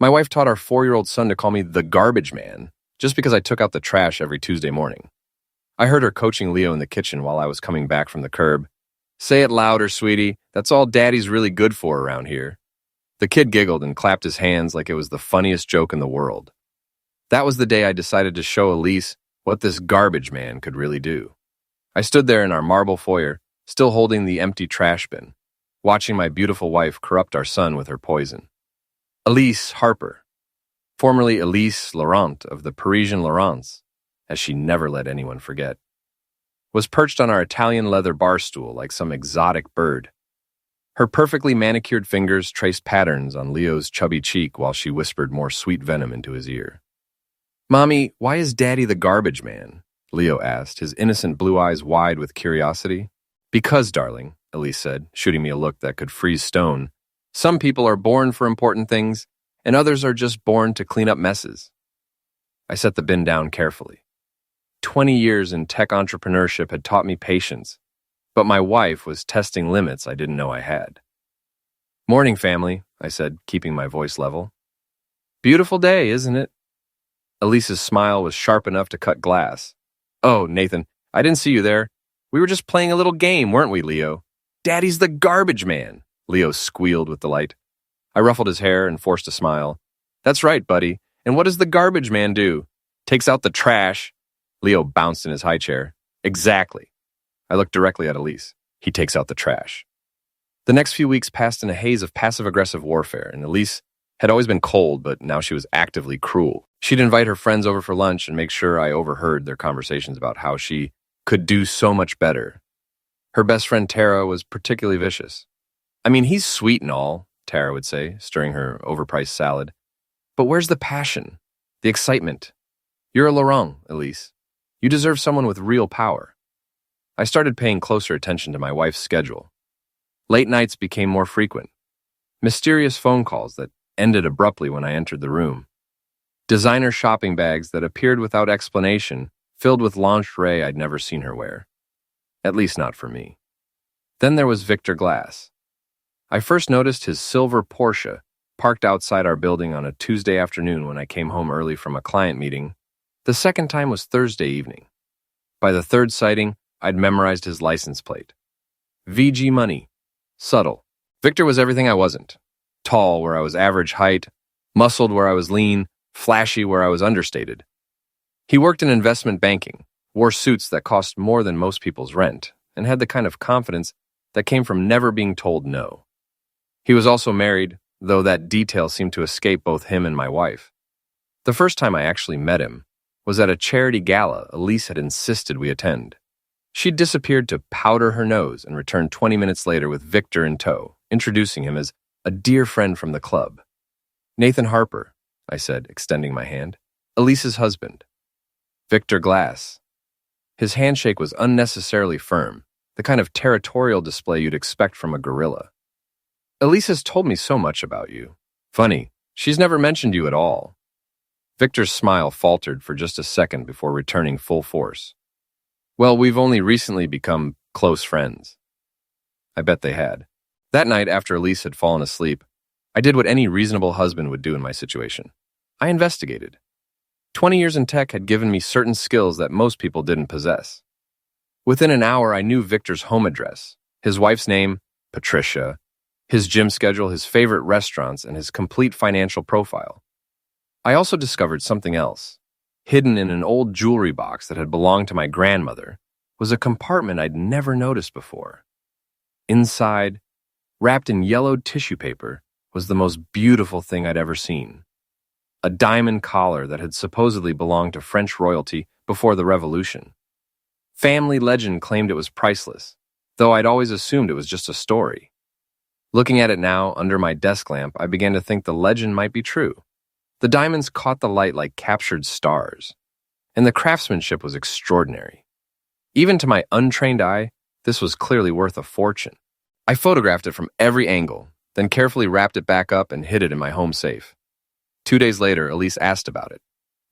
My wife taught our 4-year-old son to call me the garbage man just because I took out the trash every Tuesday morning. I heard her coaching Leo in the kitchen while I was coming back from the curb. "Say it louder, sweetie. That's all Daddy's really good for around here." The kid giggled and clapped his hands like it was the funniest joke in the world. That was the day I decided to show Elise what this garbage man could really do. I stood there in our marble foyer, still holding the empty trash bin, watching my beautiful wife corrupt our son with her poison. Elise Harper, formerly Elise Laurent of the Parisian Laurents, as she never let anyone forget, was perched on our Italian leather bar stool like some exotic bird. Her perfectly manicured fingers traced patterns on Leo's chubby cheek while she whispered more sweet venom into his ear. "Mommy, why is Daddy the garbage man?" Leo asked, his innocent blue eyes wide with curiosity. "Because, darling," Elise said, shooting me a look that could freeze stone, "some people are born for important things, and others are just born to clean up messes." I set the bin down carefully. 20 years in tech entrepreneurship had taught me patience, but my wife was testing limits I didn't know I had. "Morning, family," I said, keeping my voice level. "Beautiful day, isn't it?" Elise's smile was sharp enough to cut glass. "Oh, Nathan, I didn't see you there. We were just playing a little game, weren't we, Leo?" "Daddy's the garbage man," Leo squealed with delight. I ruffled his hair and forced a smile. "That's right, buddy. And what does the garbage man do?" "Takes out the trash." Leo bounced in his high chair. "Exactly." I looked directly at Elise. "He takes out the trash." The next few weeks passed in a haze of passive-aggressive warfare, and Elise had always been cold, but now she was actively cruel. She'd invite her friends over for lunch and make sure I overheard their conversations about how she could do so much better. Her best friend Tara was particularly vicious. "I mean, he's sweet and all," Tara would say, stirring her overpriced salad. "But where's the passion? The excitement? You're a Laurent, Elise. You deserve someone with real power." I started paying closer attention to my wife's schedule. Late nights became more frequent. Mysterious phone calls that ended abruptly when I entered the room. Designer shopping bags that appeared without explanation, filled with lingerie I'd never seen her wear. At least not for me. Then there was Victor Glass. I first noticed his silver Porsche parked outside our building on a Tuesday afternoon when I came home early from a client meeting. The second time was Thursday evening. By the third sighting, I'd memorized his license plate. VG Money. Subtle. Victor was everything I wasn't. Tall where I was average height, muscled where I was lean, flashy where I was understated. He worked in investment banking, wore suits that cost more than most people's rent, and had the kind of confidence that came from never being told no. He was also married, though that detail seemed to escape both him and my wife. The first time I actually met him was at a charity gala Elise had insisted we attend. She'd disappeared to powder her nose and returned 20 minutes later with Victor in tow, introducing him as a dear friend from the club. "Nathan Harper," I said, extending my hand. "Elise's husband." Victor Glass. His handshake was unnecessarily firm, the kind of territorial display you'd expect from a gorilla. "Elise has told me so much about you. Funny, she's never mentioned you at all." Victor's smile faltered for just a second before returning full force. "Well, we've only recently become close friends." I bet they had. That night, after Elise had fallen asleep, I did what any reasonable husband would do in my situation. I investigated. 20 years in tech had given me certain skills that most people didn't possess. Within an hour, I knew Victor's home address, his wife's name, Patricia, his gym schedule, his favorite restaurants, and his complete financial profile. I also discovered something else. Hidden in an old jewelry box that had belonged to my grandmother was a compartment I'd never noticed before. Inside, wrapped in yellowed tissue paper, was the most beautiful thing I'd ever seen. A diamond collar that had supposedly belonged to French royalty before the Revolution. Family legend claimed it was priceless, though I'd always assumed it was just a story. Looking at it now, under my desk lamp, I began to think the legend might be true. The diamonds caught the light like captured stars, and the craftsmanship was extraordinary. Even to my untrained eye, this was clearly worth a fortune. I photographed it from every angle, then carefully wrapped it back up and hid it in my home safe. 2 days later, Elise asked about it.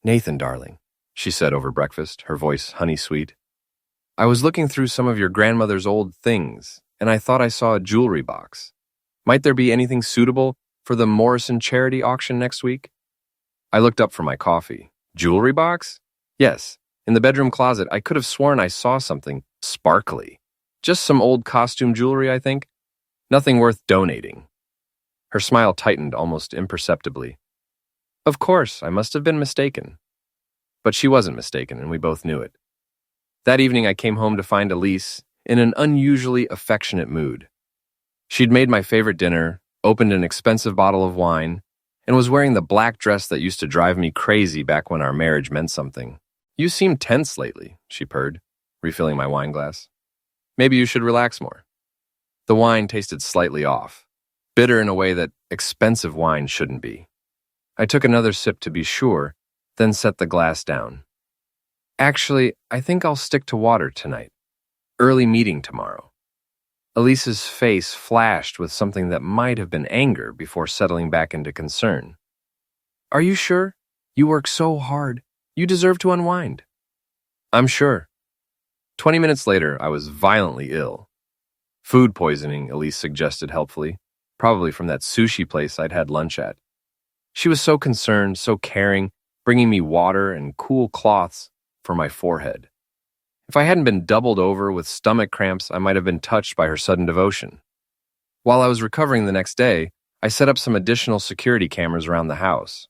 "Nathan, darling," she said over breakfast, her voice honey-sweet. "I was looking through some of your grandmother's old things, and I thought I saw a jewelry box. Might there be anything suitable for the Morrison charity auction next week? I looked up for my coffee. Jewelry box? Yes. In the bedroom closet, I could have sworn I saw something sparkly. Just some old costume jewelry, I think. Nothing worth donating. Her smile tightened almost imperceptibly. Of course, I must have been mistaken. But she wasn't mistaken, and we both knew it. That evening, I came home to find Elise in an unusually affectionate mood. She'd made my favorite dinner, opened an expensive bottle of wine, and was wearing the black dress that used to drive me crazy back when our marriage meant something. You seem tense lately, she purred, refilling my wine glass. Maybe you should relax more. The wine tasted slightly off, bitter in a way that expensive wine shouldn't be. I took another sip to be sure, then set the glass down. Actually, I think I'll stick to water tonight. Early meeting tomorrow. Elise's face flashed with something that might have been anger before settling back into concern. Are you sure? You work so hard. You deserve to unwind. I'm sure. 20 minutes later, I was violently ill. Food poisoning, Elise suggested helpfully, probably from that sushi place I'd had lunch at. She was so concerned, so caring, bringing me water and cool cloths for my forehead. If I hadn't been doubled over with stomach cramps, I might have been touched by her sudden devotion. While I was recovering the next day, I set up some additional security cameras around the house.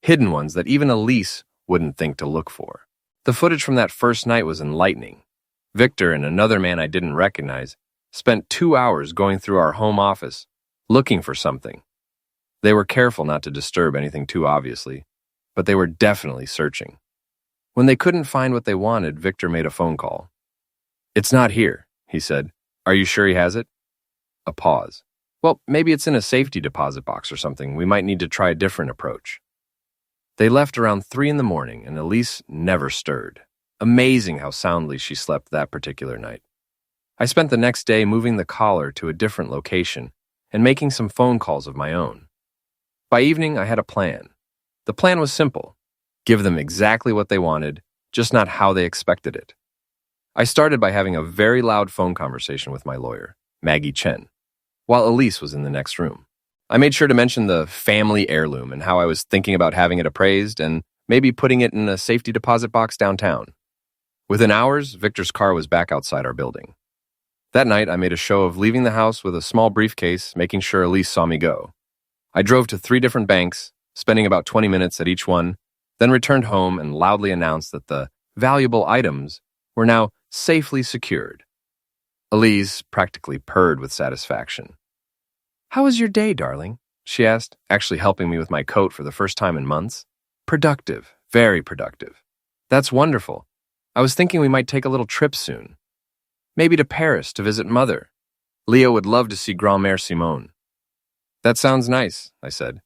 Hidden ones that even Elise wouldn't think to look for. The footage from that first night was enlightening. Victor and another man I didn't recognize spent 2 hours going through our home office, looking for something. They were careful not to disturb anything too obviously, but they were definitely searching. When they couldn't find what they wanted, Victor made a phone call. It's not here, he said. Are you sure he has it? A pause. Well, maybe it's in a safety deposit box or something. We might need to try a different approach. They left around 3 in the morning, and Elise never stirred. Amazing how soundly she slept that particular night. I spent the next day moving the collar to a different location and making some phone calls of my own. By evening, I had a plan. The plan was simple. Give them exactly what they wanted, just not how they expected it. I started by having a very loud phone conversation with my lawyer, Maggie Chen, while Elise was in the next room. I made sure to mention the family heirloom and how I was thinking about having it appraised and maybe putting it in a safety deposit box downtown. Within hours, Victor's car was back outside our building. That night, I made a show of leaving the house with a small briefcase, making sure Elise saw me go. I drove to 3 different banks, spending about 20 minutes at each one, then returned home and loudly announced that the valuable items were now safely secured. Elise practically purred with satisfaction. How was your day, darling? She asked, actually helping me with my coat for the first time in months. Productive, very productive. That's wonderful. I was thinking we might take a little trip soon. Maybe to Paris to visit Mother. Leo would love to see Grand-Mère Simone. That sounds nice, I said,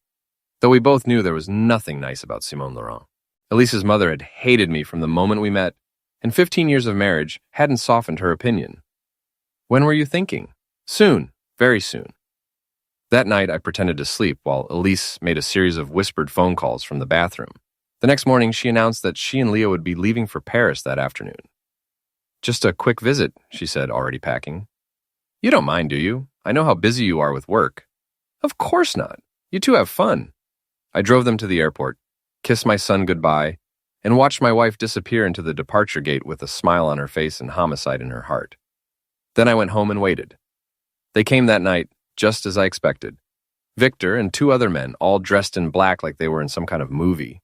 though we both knew there was nothing nice about Simone Laurent. Elise's mother had hated me from the moment we met, and 15 years of marriage hadn't softened her opinion. When were you thinking? Soon, very soon. That night, I pretended to sleep while Elise made a series of whispered phone calls from the bathroom. The next morning, she announced that she and Leo would be leaving for Paris that afternoon. Just a quick visit, she said, already packing. You don't mind, do you? I know how busy you are with work. Of course not. You two have fun. I drove them to the airport, kissed my son goodbye, and watched my wife disappear into the departure gate with a smile on her face and homicide in her heart. Then I went home and waited. They came that night, just as I expected. Victor and 2 other men, all dressed in black like they were in some kind of movie.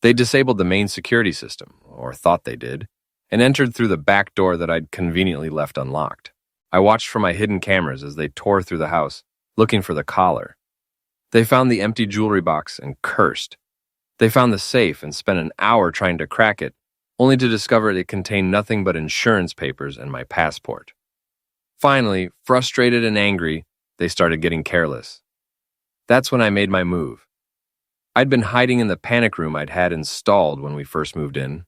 They disabled the main security system, or thought they did, and entered through the back door that I'd conveniently left unlocked. I watched from my hidden cameras as they tore through the house, looking for the collar. They found the empty jewelry box and cursed. They found the safe and spent an hour trying to crack it, only to discover it contained nothing but insurance papers and my passport. Finally, frustrated and angry, they started getting careless. That's when I made my move. I'd been hiding in the panic room I'd had installed when we first moved in.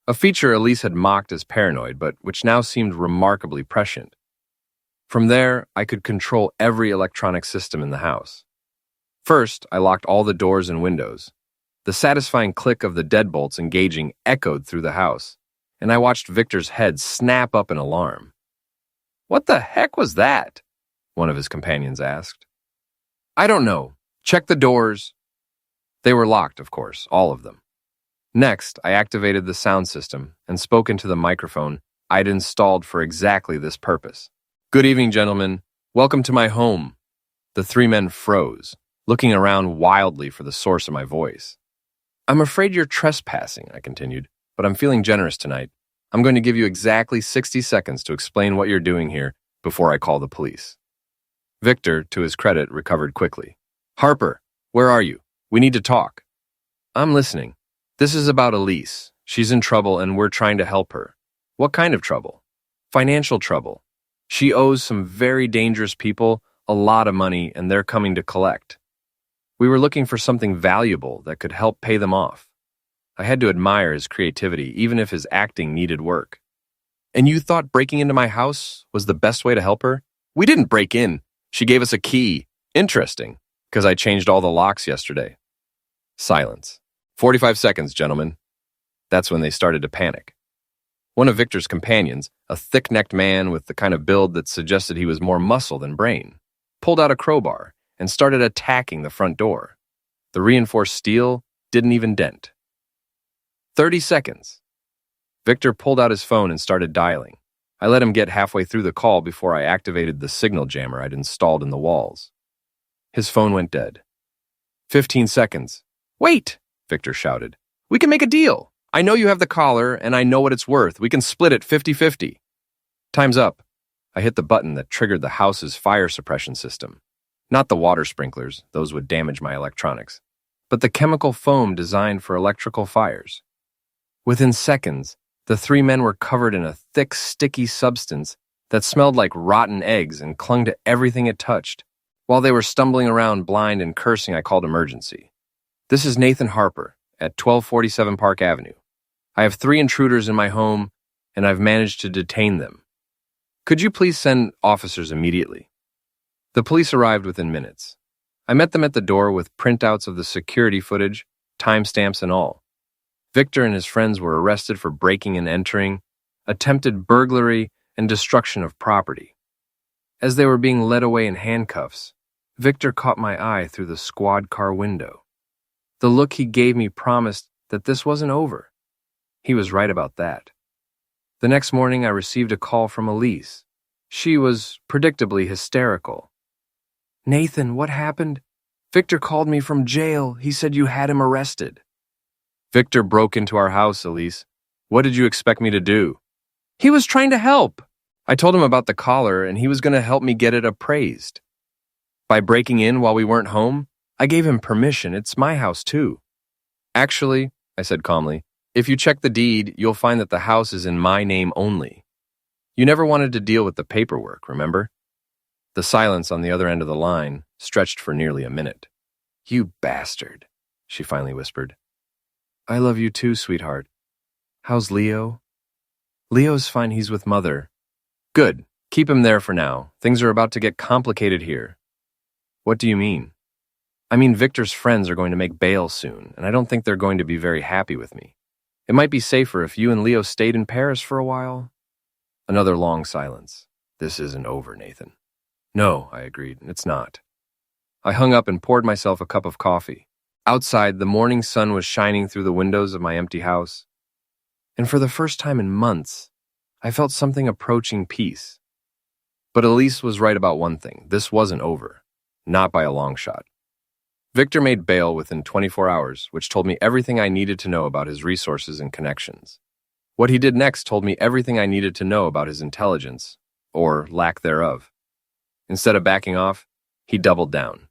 A feature Elise had mocked as paranoid, but which now seemed remarkably prescient. From there, I could control every electronic system in the house. First, I locked all the doors and windows. The satisfying click of the deadbolts engaging echoed through the house, and I watched Victor's head snap up in alarm. What the heck was that? One of his companions asked. I don't know. Check the doors. They were locked, of course, all of them. Next, I activated the sound system and spoke into the microphone I'd installed for exactly this purpose. Good evening, gentlemen. Welcome to my home. The three men froze, looking around wildly for the source of my voice. I'm afraid you're trespassing, I continued, but I'm feeling generous tonight. I'm going to give you exactly 60 seconds to explain what you're doing here before I call the police. Victor, to his credit, recovered quickly. Harper, where are you? We need to talk. I'm listening. This is about Elise. She's in trouble and we're trying to help her. What kind of trouble? Financial trouble. She owes some very dangerous people a lot of money and they're coming to collect. We were looking for something valuable that could help pay them off. I had to admire his creativity, even if his acting needed work. And you thought breaking into my house was the best way to help her? We didn't break in. She gave us a key. Interesting, because I changed all the locks yesterday. Silence. 45 seconds, gentlemen. That's when they started to panic. One of Victor's companions, a thick-necked man with the kind of build that suggested he was more muscle than brain, pulled out a crowbar and started attacking the front door. The reinforced steel didn't even dent. 30 seconds. Victor pulled out his phone and started dialing. I let him get halfway through the call before I activated the signal jammer I'd installed in the walls. His phone went dead. 15 seconds. Wait, Victor shouted. We can make a deal. I know you have the collar, and I know what it's worth. We can split it 50-50. Time's up. I hit the button that triggered the house's fire suppression system. Not the water sprinklers, those would damage my electronics, but the chemical foam designed for electrical fires. Within seconds, the three men were covered in a thick, sticky substance that smelled like rotten eggs and clung to everything it touched. While they were stumbling around blind and cursing, I called emergency. This is Nathan Harper at 1247 Park Avenue. I have 3 intruders in my home, and I've managed to detain them. Could you please send officers immediately? The police arrived within minutes. I met them at the door with printouts of the security footage, timestamps and all. Victor and his friends were arrested for breaking and entering, attempted burglary, and destruction of property. As they were being led away in handcuffs, Victor caught my eye through the squad car window. The look he gave me promised that this wasn't over. He was right about that. The next morning, I received a call from Elise. She was predictably hysterical. Nathan, what happened? Victor called me from jail. He said you had him arrested. Victor broke into our house, Elise. What did you expect me to do? He was trying to help. I told him about the collar, and he was going to help me get it appraised. By breaking in while we weren't home, I gave him permission. It's my house, too. Actually, I said calmly, if you check the deed, you'll find that the house is in my name only. You never wanted to deal with the paperwork, remember? The silence on the other end of the line stretched for nearly a minute. You bastard, she finally whispered. I love you too, sweetheart. How's Leo? Leo's fine, he's with Mother. Good, keep him there for now. Things are about to get complicated here. What do you mean? I mean, Victor's friends are going to make bail soon, and I don't think they're going to be very happy with me. It might be safer if you and Leo stayed in Paris for a while. Another long silence. This isn't over, Nathan. No, I agreed, it's not. I hung up and poured myself a cup of coffee. Outside, the morning sun was shining through the windows of my empty house. And for the first time in months, I felt something approaching peace. But Elise was right about one thing. This wasn't over. Not by a long shot. Victor made bail within 24 hours, which told me everything I needed to know about his resources and connections. What he did next told me everything I needed to know about his intelligence, or lack thereof. Instead of backing off, he doubled down.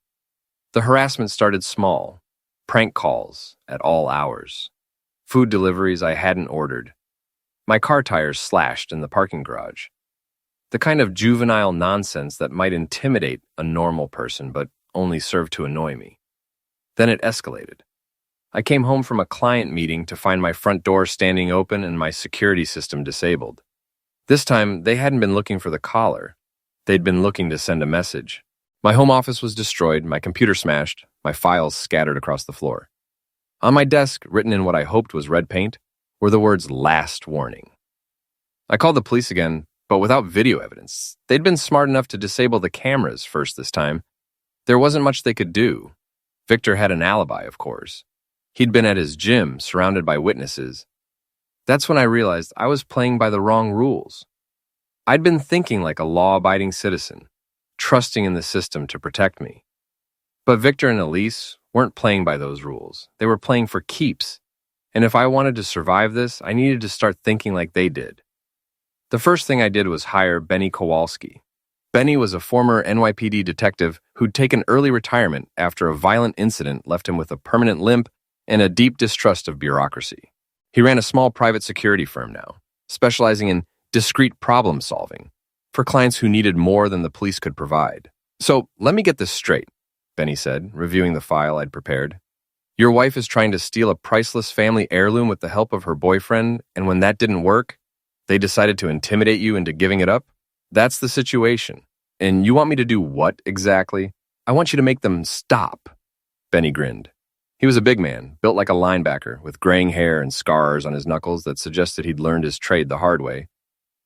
The harassment started small, prank calls at all hours, food deliveries I hadn't ordered, my car tires slashed in the parking garage. The kind of juvenile nonsense that might intimidate a normal person but only serve to annoy me. Then it escalated. I came home from a client meeting to find my front door standing open and my security system disabled. This time, they hadn't been looking for the collar. They'd been looking to send a message. My home office was destroyed, my computer smashed, my files scattered across the floor. On my desk, written in what I hoped was red paint, were the words "last warning." I called the police again, but without video evidence. They'd been smart enough to disable the cameras first this time. There wasn't much they could do. Victor had an alibi, of course. He'd been at his gym, surrounded by witnesses. That's when I realized I was playing by the wrong rules. I'd been thinking like a law-abiding citizen, trusting in the system to protect me. But Victor and Elise weren't playing by those rules. They were playing for keeps. And if I wanted to survive this, I needed to start thinking like they did. The first thing I did was hire Benny Kowalski. Benny was a former NYPD detective who'd taken early retirement after a violent incident left him with a permanent limp and a deep distrust of bureaucracy. He ran a small private security firm now, specializing in discrete problem solving for clients who needed more than the police could provide. So let me get this straight, Benny said, reviewing the file I'd prepared. Your wife is trying to steal a priceless family heirloom with the help of her boyfriend, and when that didn't work, they decided to intimidate you into giving it up? That's the situation. And you want me to do what exactly? I want you to make them stop. Benny grinned. He was a big man, built like a linebacker, with graying hair and scars on his knuckles that suggested he'd learned his trade the hard way.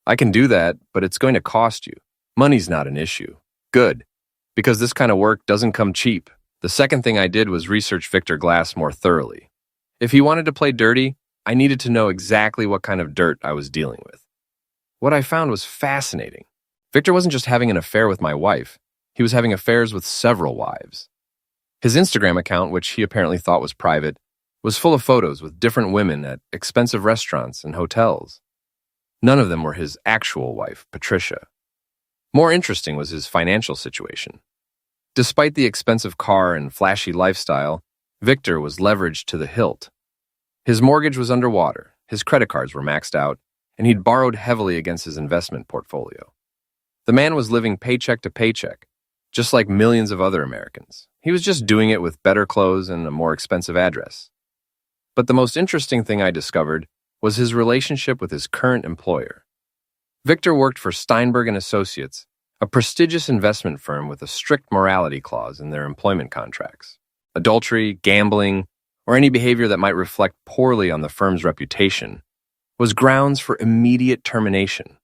I can do that, but it's going to cost you. Money's not an issue. Good, because this kind of work doesn't come cheap. The second thing I did was research Victor Glass more thoroughly. If he wanted to play dirty, I needed to know exactly what kind of dirt I was dealing with. What I found was fascinating. Victor wasn't just having an affair with my wife. He was having affairs with several wives. His Instagram account, which he apparently thought was private, was full of photos with different women at expensive restaurants and hotels. None of them were his actual wife, Patricia. More interesting was his financial situation. Despite the expensive car and flashy lifestyle, Victor was leveraged to the hilt. His mortgage was underwater, his credit cards were maxed out, and he'd borrowed heavily against his investment portfolio. The man was living paycheck to paycheck, just like millions of other Americans. He was just doing it with better clothes and a more expensive address. But the most interesting thing I discovered was his relationship with his current employer. Victor worked for Steinberg & Associates, a prestigious investment firm with a strict morality clause in their employment contracts. Adultery, gambling, or any behavior that might reflect poorly on the firm's reputation was grounds for immediate termination.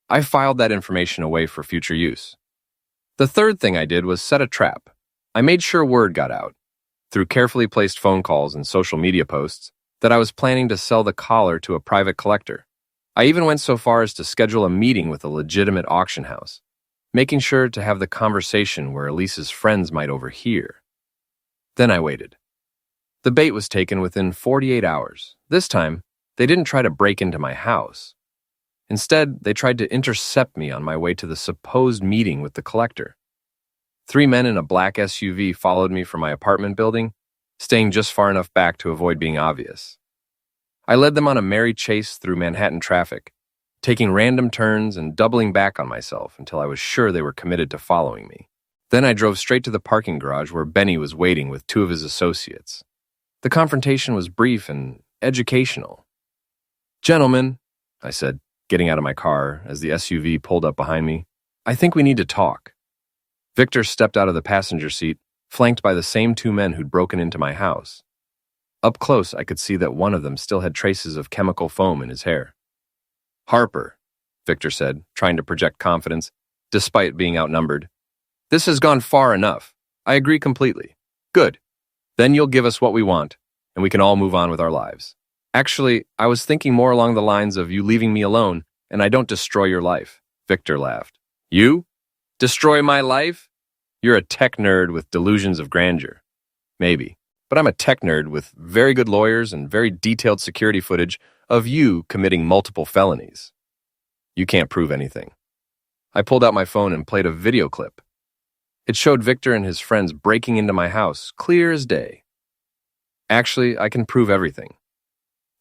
I filed that information away for future use. The third thing I did was set a trap. I made sure word got out, through carefully placed phone calls and social media posts, that I was planning to sell the collar to a private collector. I even went so far as to schedule a meeting with a legitimate auction house, making sure to have the conversation where Elise's friends might overhear. Then I waited. The bait was taken within 48 hours. This time, they didn't try to break into my house. Instead, they tried to intercept me on my way to the supposed meeting with the collector. 3 men in a black SUV followed me from my apartment building, staying just far enough back to avoid being obvious. I led them on a merry chase through Manhattan traffic, taking random turns and doubling back on myself until I was sure they were committed to following me. Then I drove straight to the parking garage where Benny was waiting with 2 of his associates. The confrontation was brief and educational. "Gentlemen," I said, getting out of my car as the SUV pulled up behind me, "I think we need to talk." Victor stepped out of the passenger seat, flanked by the same 2 men who'd broken into my house. Up close, I could see that one of them still had traces of chemical foam in his hair. "Harper," Victor said, trying to project confidence, despite being outnumbered. "This has gone far enough. I agree completely. Good. Then you'll give us what we want, and we can all move on with our lives. Actually, I was thinking more along the lines of you leaving me alone, and I don't destroy your life." Victor laughed. "You? Destroy my life? You're a tech nerd with delusions of grandeur. Maybe. But I'm a tech nerd with very good lawyers and very detailed security footage of you committing multiple felonies. You can't prove anything." I pulled out my phone and played a video clip. It showed Victor and his friends breaking into my house, clear as day. "Actually, I can prove everything."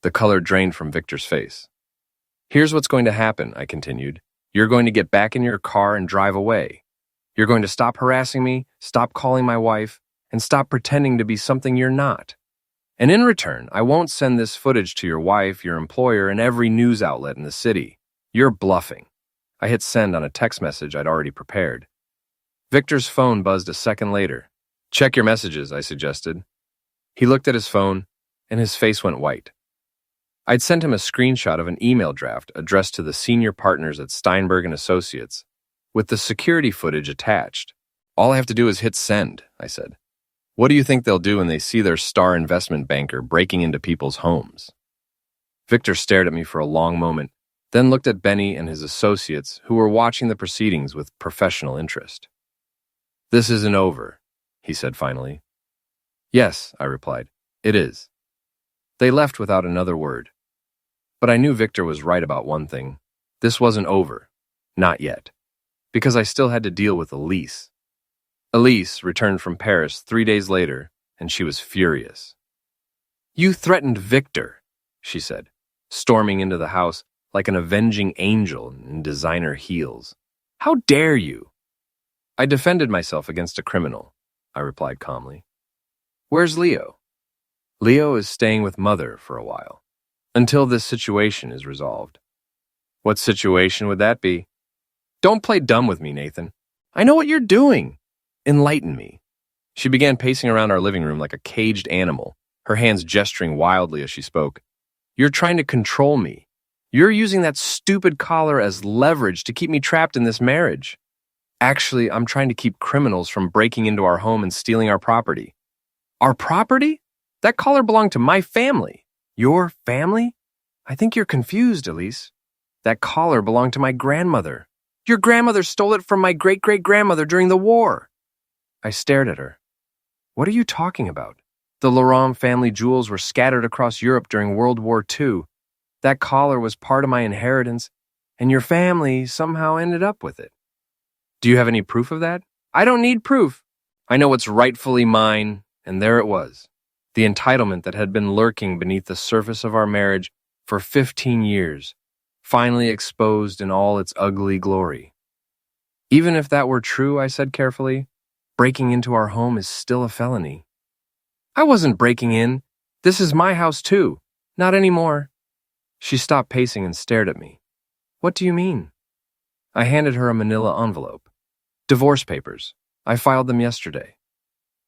The color drained from Victor's face. "Here's what's going to happen," I continued. "You're going to get back in your car and drive away. You're going to stop harassing me, stop calling my wife, and stop pretending to be something you're not. And in return, I won't send this footage to your wife, your employer, and every news outlet in the city. You're bluffing." I hit send on a text message I'd already prepared. Victor's phone buzzed a second later. "Check your messages," I suggested. He looked at his phone, and his face went white. I'd sent him a screenshot of an email draft addressed to the senior partners at Steinberg & Associates, with the security footage attached. All I have to do is hit send, I said. What do you think they'll do when they see their star investment banker breaking into people's homes? Victor stared at me for a long moment, then looked at Benny and his associates who were watching the proceedings with professional interest. This isn't over, he said finally. Yes, I replied, it is. They left without another word. But I knew Victor was right about one thing. This wasn't over. Not yet. Because I still had to deal with Elise. Elise returned from Paris 3 days later, and she was furious. You threatened Victor, she said, storming into the house like an avenging angel in designer heels. How dare you? I defended myself against a criminal, I replied calmly. Where's Leo? Leo is staying with Mother for a while, until this situation is resolved. What situation would that be? Don't play dumb with me, Nathan. I know what you're doing. Enlighten me. She began pacing around our living room like a caged animal, her hands gesturing wildly as she spoke. You're trying to control me. You're using that stupid collar as leverage to keep me trapped in this marriage. Actually, I'm trying to keep criminals from breaking into our home and stealing our property. Our property? That collar belonged to my family. Your family? I think you're confused, Elise. That collar belonged to my grandmother. Your grandmother stole it from my great-great-grandmother during the war. I stared at her. What are you talking about? The Laurent family jewels were scattered across Europe during World War II. That collar was part of my inheritance, and your family somehow ended up with it. Do you have any proof of that? I don't need proof. I know what's rightfully mine, and there it was. The entitlement that had been lurking beneath the surface of our marriage for 15 years, finally exposed in all its ugly glory. Even if that were true, I said carefully, breaking into our home is still a felony. I wasn't breaking in. This is my house too. Not anymore. She stopped pacing and stared at me. What do you mean? I handed her a manila envelope. Divorce papers. I filed them yesterday.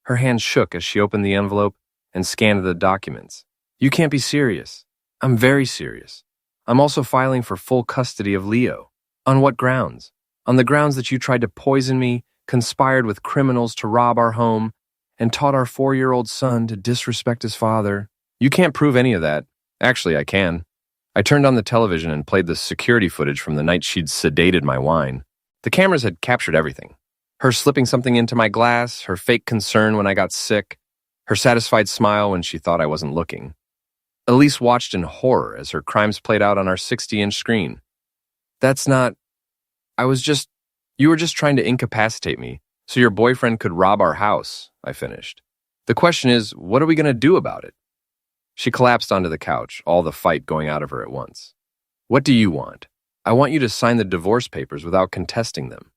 Her hand shook as she opened the envelope and scanned the documents. You can't be serious. I'm very serious. I'm also filing for full custody of Leo. On what grounds? On the grounds that you tried to poison me, conspired with criminals to rob our home, and taught our 4-year-old son to disrespect his father. You can't prove any of that. Actually, I can. I turned on the television and played the security footage from the night she'd sedated my wine. The cameras had captured everything. Her slipping something into my glass, her fake concern when I got sick, her satisfied smile when she thought I wasn't looking. Elise watched in horror as her crimes played out on our 60-inch screen. That's not... You were just trying to incapacitate me so your boyfriend could rob our house, I finished. The question is, what are we going to do about it? She collapsed onto the couch, all the fight going out of her at once. What do you want? I want you to sign the divorce papers without contesting them.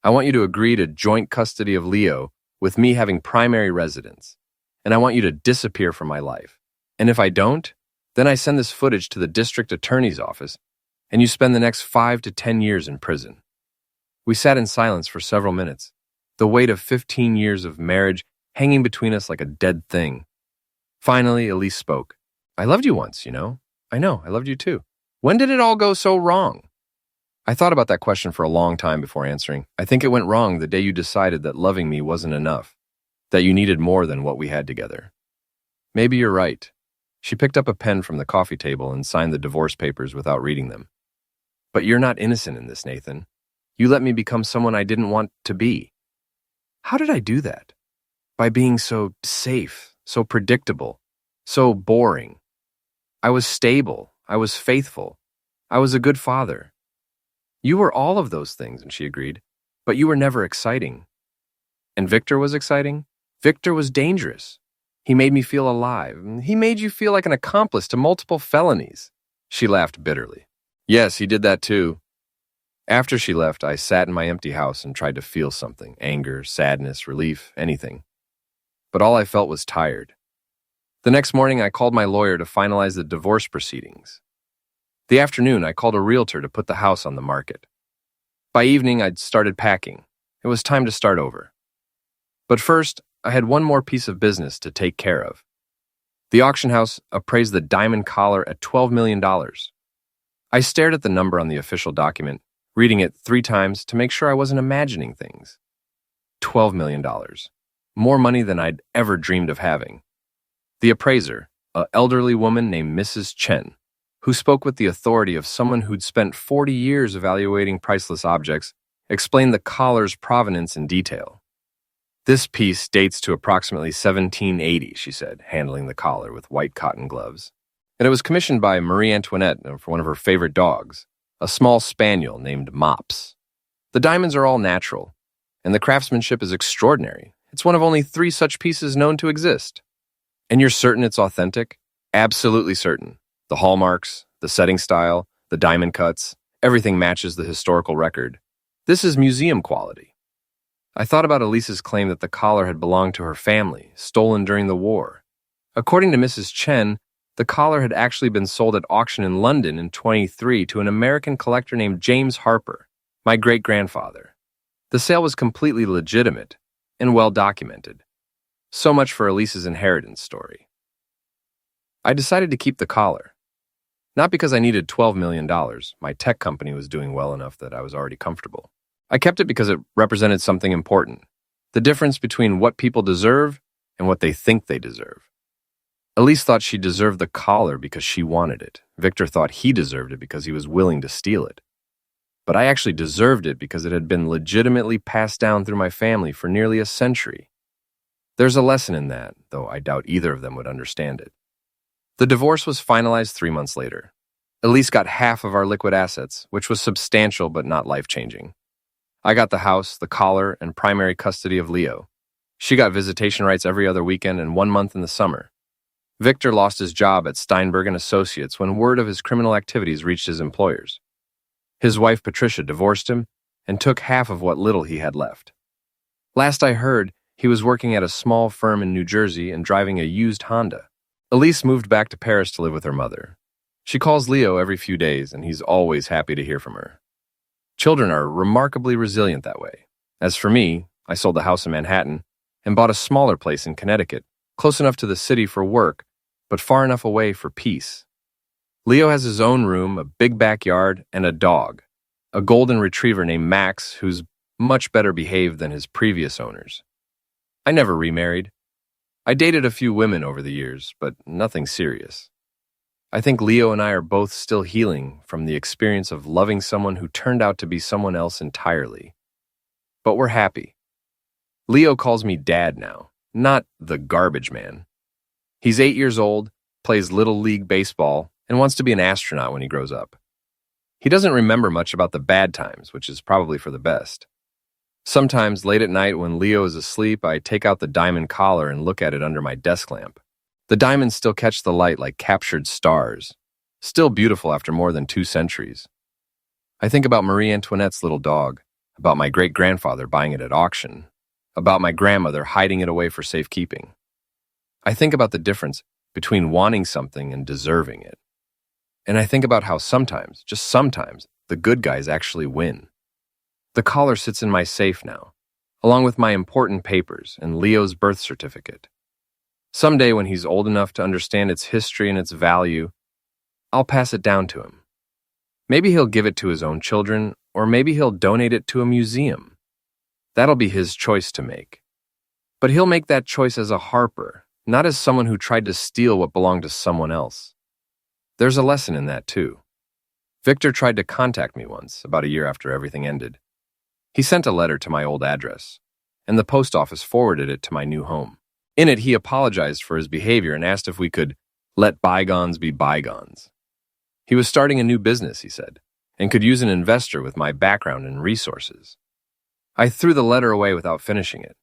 I want you to agree to joint custody of Leo with me having primary residence. And I want you to disappear from my life. And if I don't, then I send this footage to the district attorney's office and you spend the next 5 to 10 years in prison. We sat in silence for several minutes, the weight of 15 years of marriage hanging between us like a dead thing. Finally, Elise spoke. I loved you once, you know. I know, I loved you too. When did it all go so wrong? I thought about that question for a long time before answering. I think it went wrong the day you decided that loving me wasn't enough, that you needed more than what we had together. Maybe you're right. She picked up a pen from the coffee table and signed the divorce papers without reading them. But you're not innocent in this, Nathan. You let me become someone I didn't want to be. How did I do that? By being so safe, so predictable, so boring. I was stable. I was faithful. I was a good father. You were all of those things, and she agreed, but you were never exciting. And Victor was exciting? Victor was dangerous. He made me feel alive. He made you feel like an accomplice to multiple felonies. She laughed bitterly. Yes, he did that too. After she left, I sat in my empty house and tried to feel something, anger, sadness, relief, anything. But all I felt was tired. The next morning, I called my lawyer to finalize the divorce proceedings. The afternoon, I called a realtor to put the house on the market. By evening, I'd started packing. It was time to start over. But first, I had one more piece of business to take care of. The auction house appraised the diamond collar at $12 million. I stared at the number on the official document, reading it 3 times to make sure I wasn't imagining things. $12 million. More money than I'd ever dreamed of having. The appraiser, an elderly woman named Mrs. Chen, who spoke with the authority of someone who'd spent 40 years evaluating priceless objects, explained the collar's provenance in detail. This piece dates to approximately 1780, she said, handling the collar with white cotton gloves. And it was commissioned by Marie Antoinette for one of her favorite dogs, a small spaniel named Mops. The diamonds are all natural, and the craftsmanship is extraordinary. It's one of only 3 such pieces known to exist. And you're certain it's authentic? Absolutely certain. The hallmarks, the setting style, the diamond cuts, everything matches the historical record. This is museum quality. I thought about Elise's claim that the collar had belonged to her family, stolen during the war. According to Mrs. Chen, the collar had actually been sold at auction in London in 23 to an American collector named James Harper, my great-grandfather. The sale was completely legitimate and well documented. So much for Elise's inheritance story. I decided to keep the collar. Not because I needed $12 million. My tech company was doing well enough that I was already comfortable. I kept it because it represented something important. The difference between what people deserve and what they think they deserve. Elise thought she deserved the collar because she wanted it. Victor thought he deserved it because he was willing to steal it. But I actually deserved it because it had been legitimately passed down through my family for nearly a century. There's a lesson in that, though I doubt either of them would understand it. The divorce was finalized 3 months later. Elise got half of our liquid assets, which was substantial but not life-changing. I got the house, the collar, and primary custody of Leo. She got visitation rights every other weekend and 1 month in the summer. Victor lost his job at Steinberg & Associates when word of his criminal activities reached his employers. His wife, Patricia, divorced him and took half of what little he had left. Last I heard, he was working at a small firm in New Jersey and driving a used Honda. Elise moved back to Paris to live with her mother. She calls Leo every few days, and he's always happy to hear from her. Children are remarkably resilient that way. As for me, I sold the house in Manhattan and bought a smaller place in Connecticut, close enough to the city for work, but far enough away for peace. Leo has his own room, a big backyard, and a dog, a golden retriever named Max, who's much better behaved than his previous owners. I never remarried. I dated a few women over the years, but nothing serious. I think Leo and I are both still healing from the experience of loving someone who turned out to be someone else entirely. But we're happy. Leo calls me Dad now, not the garbage man. He's 8 years old, plays Little League baseball, and wants to be an astronaut when he grows up. He doesn't remember much about the bad times, which is probably for the best. Sometimes, late at night when Leo is asleep, I take out the diamond collar and look at it under my desk lamp. The diamonds still catch the light like captured stars, still beautiful after more than 2 centuries. I think about Marie Antoinette's little dog, about my great-grandfather buying it at auction, about my grandmother hiding it away for safekeeping. I think about the difference between wanting something and deserving it. And I think about how sometimes, just sometimes, the good guys actually win. The collar sits in my safe now, along with my important papers and Leo's birth certificate. Someday when he's old enough to understand its history and its value, I'll pass it down to him. Maybe he'll give it to his own children, or maybe he'll donate it to a museum. That'll be his choice to make. But he'll make that choice as a Harper, not as someone who tried to steal what belonged to someone else. There's a lesson in that, too. Victor tried to contact me once, about a year after everything ended. He sent a letter to my old address, and the post office forwarded it to my new home. In it, he apologized for his behavior and asked if we could let bygones be bygones. He was starting a new business, he said, and could use an investor with my background and resources. I threw the letter away without finishing it.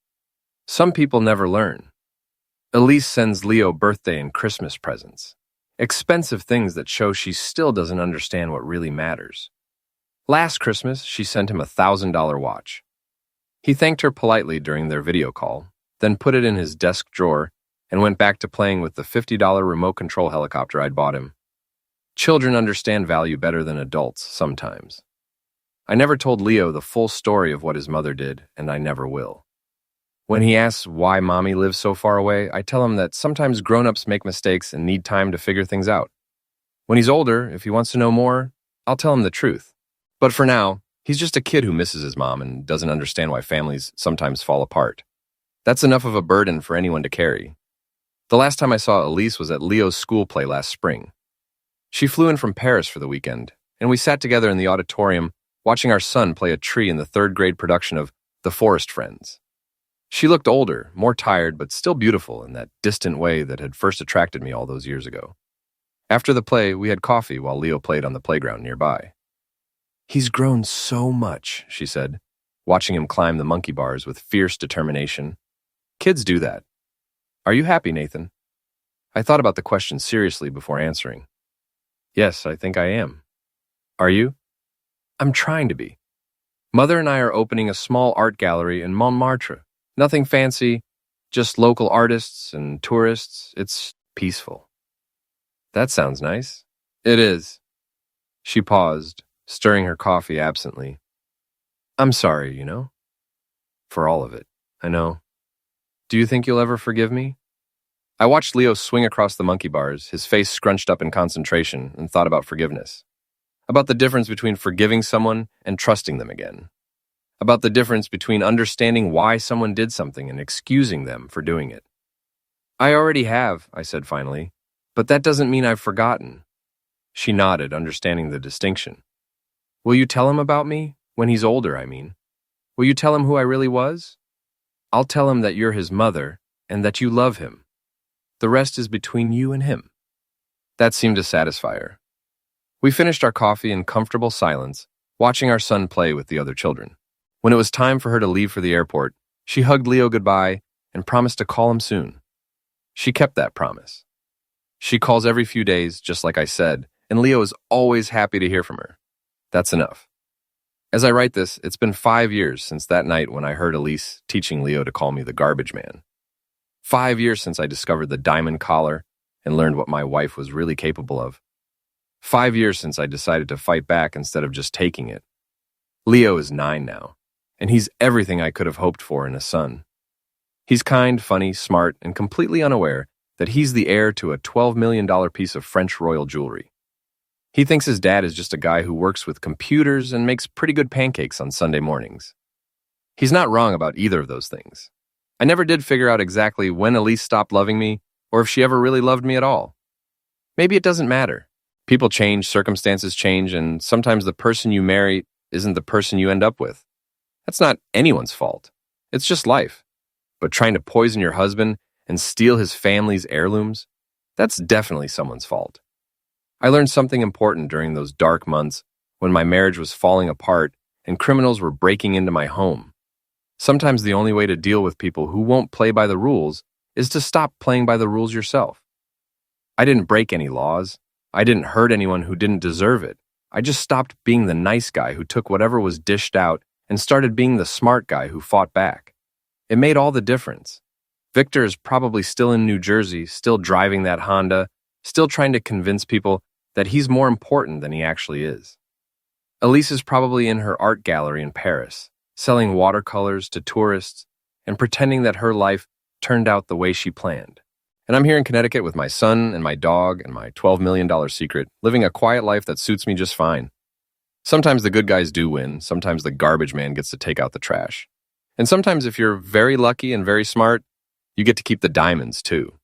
Some people never learn. Elise sends Leo birthday and Christmas presents, expensive things that show she still doesn't understand what really matters. Last Christmas, she sent him a $1,000 watch. He thanked her politely during their video call, then put it in his desk drawer and went back to playing with the $50 remote control helicopter I'd bought him. Children understand value better than adults sometimes. I never told Leo the full story of what his mother did, and I never will. When he asks why Mommy lives so far away, I tell him that sometimes grown-ups make mistakes and need time to figure things out. When he's older, if he wants to know more, I'll tell him the truth. But for now, He's just a kid who misses his mom and doesn't understand why families sometimes fall apart. That's enough of a burden for anyone to carry. The last time I saw Elise was at Leo's school play last spring. She flew in from Paris for the weekend, and we sat together in the auditorium watching our son play a tree in the third-grade production of The Forest Friends. She looked older, more tired, but still beautiful in that distant way that had first attracted me all those years ago. After the play, we had coffee while Leo played on the playground nearby. "He's grown so much," she said, watching him climb the monkey bars with fierce determination. Kids do that. "Are you happy, Nathan?" I thought about the question seriously before answering. "Yes, I think I am." "Are you?" "I'm trying to be. Mother and I are opening a small art gallery in Montmartre. Nothing fancy, just local artists and tourists. It's peaceful." "That sounds nice." "It is." She paused, stirring her coffee absently. "I'm sorry, for all of it. I know. Do you think you'll ever forgive me?" I watched Leo swing across the monkey bars, his face scrunched up in concentration, and thought about forgiveness. About the difference between forgiving someone and trusting them again. About the difference between understanding why someone did something and excusing them for doing it. "I already have," I said finally, "but that doesn't mean I've forgotten." She nodded, understanding the distinction. "Will you tell him about me? When he's older, I mean. Will you tell him who I really was? I'll tell him that you're his mother and that you love him. The rest is between you and him." That seemed to satisfy her. We finished our coffee in comfortable silence, watching our son play with the other children. When it was time for her to leave for the airport, she hugged Leo goodbye and promised to call him soon. She kept that promise. She calls every few days, just like I said, and Leo is always happy to hear from her. That's enough. As I write this, it's been 5 years since that night when I heard Elise teaching Leo to call me the garbage man. 5 years since I discovered the diamond collar and learned what my wife was really capable of. 5 years since I decided to fight back instead of just taking it. Leo is 9 now, and he's everything I could have hoped for in a son. He's kind, funny, smart, and completely unaware that he's the heir to a $12 million piece of French royal jewelry. He thinks his dad is just a guy who works with computers and makes pretty good pancakes on Sunday mornings. He's not wrong about either of those things. I never did figure out exactly when Elise stopped loving me, or if she ever really loved me at all. Maybe it doesn't matter. People change, circumstances change, and sometimes the person you marry isn't the person you end up with. That's not anyone's fault. It's just life. But trying to poison your husband and steal his family's heirlooms, that's definitely someone's fault. I learned something important during those dark months when my marriage was falling apart and criminals were breaking into my home. Sometimes the only way to deal with people who won't play by the rules is to stop playing by the rules yourself. I didn't break any laws. I didn't hurt anyone who didn't deserve it. I just stopped being the nice guy who took whatever was dished out and started being the smart guy who fought back. It made all the difference. Victor is probably still in New Jersey, still driving that Honda, still trying to convince people that he's more important than he actually is. Elise is probably in her art gallery in Paris, selling watercolors to tourists and pretending that her life turned out the way she planned. And I'm here in Connecticut with my son and my dog and my $12 million secret, living a quiet life that suits me just fine. Sometimes the good guys do win. Sometimes the garbage man gets to take out the trash. And sometimes if you're very lucky and very smart, you get to keep the diamonds too.